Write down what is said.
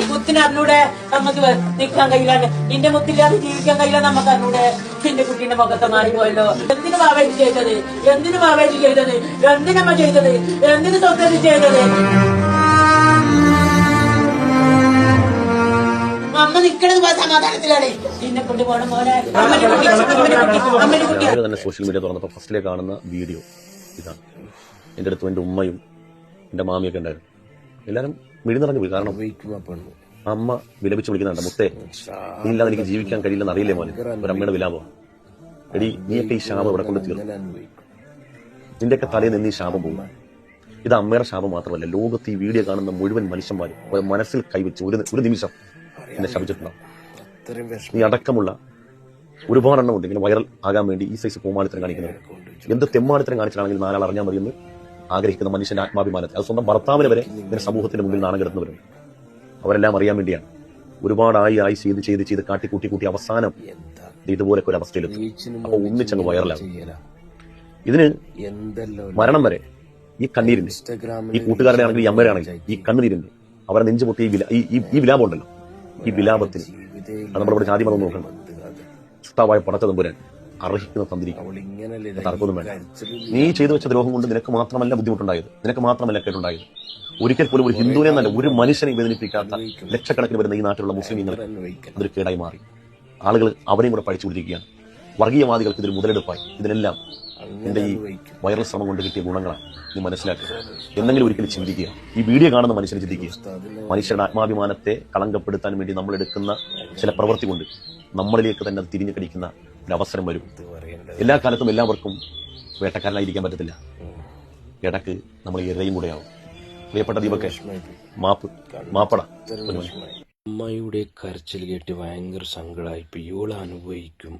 മുത്തിനറിഞ്ഞൂടെ നമുക്ക് നിൽക്കാൻ കഴിയില്ല. നിന്റെ മുത്തില്ലാതെ ജീവിക്കാൻ കഴിയില്ല നമുക്ക് അറിഞ്ഞൂടെ. നിന്റെ കുട്ടീന്റെ മുഖത്തെ മാറിപ്പോയല്ലോ. എന്തിനു മാവേലി ചെയ്തത്? എന്തിനു മാവേലി ചെയ്തത്? എന്തിനമ്മ ചെയ്തത്? എന്തിനു സ്വന്തം ചെയ്തത്? അമ്മ നിൽക്കണത് സമാധാനത്തിലാണ്. നിന്നെ കൊണ്ട് പോകണം പോലെ തന്നെ സോഷ്യൽ മീഡിയ തുറന്നപ്പോൾ ഫസ്റ്റിലെ കാണുന്ന വീഡിയോ ഇതാണ്. എൻ്റെ അടുത്തും എൻ്റെ ഉമ്മയും എൻ്റെ മാമിയൊക്കെ ഉണ്ടായിരുന്നു. എല്ലാവരും മിഴി നിറഞ്ഞു പോയി. കാരണം അമ്മ വിലപിച്ച് വിളിക്കുന്നുണ്ട്, മുത്തേ നീ ഇല്ലാതെ എനിക്ക് ജീവിക്കാൻ കഴിയില്ലെന്ന് അറിയില്ലേ മോനെ. ഒരമ്മയുടെ വിലാപം. എടി നീയൊക്കെ ഈ ശാപം ഇവിടെ കൊണ്ട് തീർന്നു. നിന്റെയൊക്കെ തലയിൽ നിന്ന് ഈ ശാപം പോകും. ഇത് അമ്മയുടെ ശാപം മാത്രമല്ല, ലോകത്ത് ഈ വീഡിയോ കാണുന്ന മുഴുവൻ മനുഷ്യന്മാരും മനസ്സിൽ കൈവച്ച് ഒരു നിമിഷം എന്നെ ശപിച്ചിട്ടുണ്ടാവും. നീ അടക്കമുള്ള ഒരുപാട് എണ്ണം ഉണ്ട് ഇങ്ങനെ വൈറൽ ആകാൻ വേണ്ടി ഈ സൈസ് കോമാളിത്തരം കാണിക്കുന്നത്. എന്ത് തെമ്മാളിത്തരം കാണിച്ചിട്ടാണെങ്കിൽ നാലാൾ അറിഞ്ഞാൽ മതിയെന്ന് ആഗ്രഹിക്കുന്ന മനുഷ്യന്റെ ആത്മാഭിമാനത്തെ, അത് സ്വന്തം ഭർത്താവിനെ വരെ ഇങ്ങനെ സമൂഹത്തിന്റെ മുമ്പിൽ നാണം കെടുത്തുന്നവരുണ്ട്. അവരെല്ലാം അറിയാൻ വേണ്ടിയാണ്. ഒരുപാടായി ചെയ്ത് കാട്ടി അവസാനം ഇതുപോലൊക്കെ ഒരു അവസ്ഥയിലെത്തും. അപ്പൊ ഒന്നിച്ചങ്ങ് വൈറലാകും. ഇതിന് മരണം വരെ ഈ കണ്ണീരിന്റെ, ഈ കൂട്ടുകാരുടെ ആണെങ്കിൽ ഈ അമ്മയുടെ ആണെങ്കിൽ ഈ കണ്ണുനീരിന്റെ, അവരെ നെഞ്ചുപൊട്ടി ഈ വിലാപം ഉണ്ടല്ലോ, ഈ വിലാപത്തിന് അത് നമ്മളിവിടെ ജാതി മതം നോക്കണം. സൃഷ്ടാവായ പടച്ച തമ്പുരാൻ അർഹിക്കുന്ന തന്നിരിക്കും. തർക്കമൊന്നും വേണ്ട. നീ ചെയ്തു വെച്ച ദ്രോഹം കൊണ്ട് നിനക്ക് മാത്രമല്ല ബുദ്ധിമുട്ടുണ്ടായത്, നിനക്ക് മാത്രമല്ല കേട്ടുണ്ടായത്. ഒരിക്കൽ പോലും ഒരു ഹിന്ദുവിനെ എന്നല്ല ഒരു മനുഷ്യനെ വേദനിപ്പിക്കാത്ത ലക്ഷക്കണക്കിന് വരുന്ന ഈ നാട്ടിലുള്ള മുസ്ലിമീങ്ങൾ അതൊരു കേടായി മാറി. ആളുകൾ അവരെയും കൂടെ പഠിച്ചുകൊണ്ടിരിക്കുകയാണ്. വർഗീയവാദികൾക്ക് ഇതൊരു മുതലെടുപ്പായി. ഇതിനെല്ലാം നിന്റെ ഈ വൈറൽ ശ്രമം കൊണ്ട് കിട്ടിയ ഗുണങ്ങളാണ് നീ മനസ്സിലാക്കുക. എന്തെങ്കിലും ഒരിക്കലും ചിന്തിക്കുക. ഈ വീഡിയോ കാണുന്ന മനുഷ്യനെ ചിന്തിക്കുക. മനുഷ്യരുടെ ആത്മാഭിമാനത്തെ കളങ്കപ്പെടുത്താൻ വേണ്ടി നമ്മൾ എടുക്കുന്ന ചില പ്രവൃത്തി കൊണ്ട് നമ്മളിലേക്ക് തന്നെ തിരിഞ്ഞു കടിക്കുന്ന ഒരു അവസരം വരും. എല്ലാ കാലത്തും എല്ലാവർക്കും വേട്ടക്കാരനായിരിക്കാൻ പറ്റത്തില്ല. ഇടക്ക് നമ്മൾ ഇരയും കൂടെയാവും. പ്രിയപ്പെട്ട ദീപക്കെ, മാപ്പട. അമ്മയുടെ കരച്ചിൽ കേട്ട് ഭയങ്കര സങ്കടമായി. ഇവള് അനുഭവിക്കും.